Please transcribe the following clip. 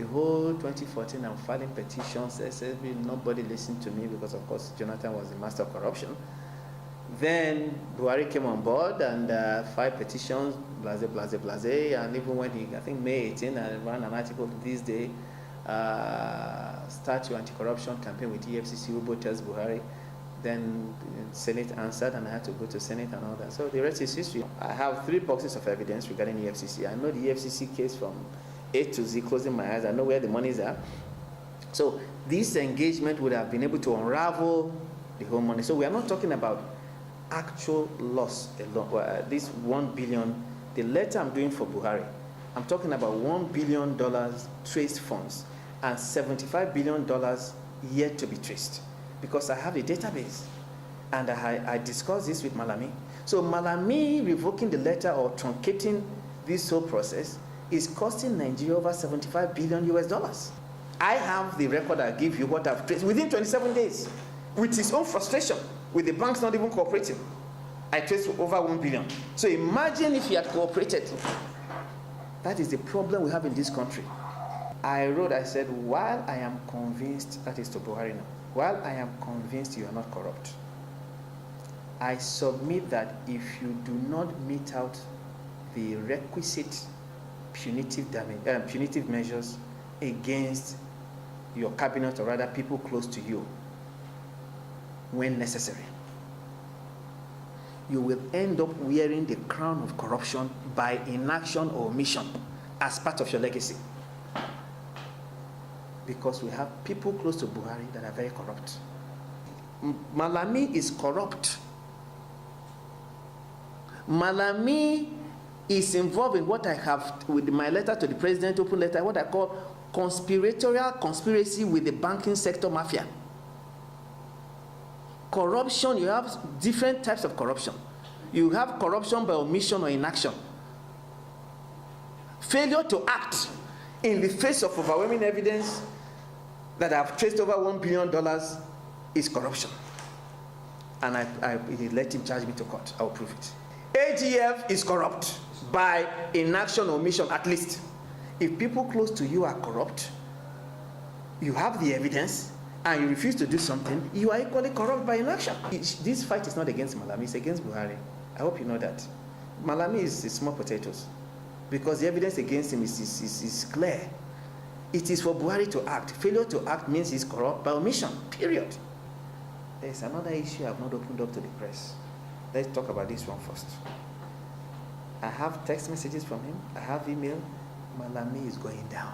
the whole 2014, I'm filing petitions. Nobody listened to me because, of course, Jonathan was the master of corruption. Then Buhari came on board and filed petitions, blase, blase, blase. And even when he, I think May 18, I ran an article this day, start your anti-corruption campaign with EFCC. Uboh tells Buhari. Then the Senate answered, and I had to go to Senate and all that. So the rest is history. I have 3 boxes of evidence regarding EFCC. I know the EFCC case from A to Z, closing my eyes. I know where the monies are. So this engagement would have been able to unravel the whole money. So we are not talking about actual loss alone. This $1 billion, the letter I'm doing for Buhari, I'm talking about $1 billion traced funds and $75 billion yet to be traced. Because I have a database, and I discussed this with Malami. So Malami revoking the letter or truncating this whole process is costing Nigeria over $75 billion US. I have the record. I give you what I've traced within 27 days, with his own frustration, with the banks not even cooperating. I traced over $1 billion. So imagine if he had cooperated. That is the problem we have in this country. I wrote, I said, while I am convinced, that is to Buhari now, while I am convinced you are not corrupt, I submit that if you do not mete out the requisite punitive measures against your cabinet, or rather people close to you, when necessary, you will end up wearing the crown of corruption by inaction or omission as part of your legacy. Because we have people close to Buhari that are very corrupt. Malami is corrupt. Malami is involved in what I have, with my letter to the president, open letter, what I call conspiracy with the banking sector mafia. Corruption, you have different types of corruption. You have corruption by omission or inaction. Failure to act in the face of overwhelming evidence that I've traced over $1 billion is corruption. And I let him charge me to court. I will prove it. AGF is corrupt by inaction or omission, at least. If people close to you are corrupt, you have the evidence, and you refuse to do something, you are equally corrupt by inaction. This fight is not against Malami, it's against Buhari. I hope you know that. Malami is small potatoes, because the evidence against him is clear. It is for Buhari to act. Failure to act means he's corrupt by omission, period. There's another issue I've not opened up to the press. Let's talk about this one first. I have text messages from him. I have email. Malami is going down.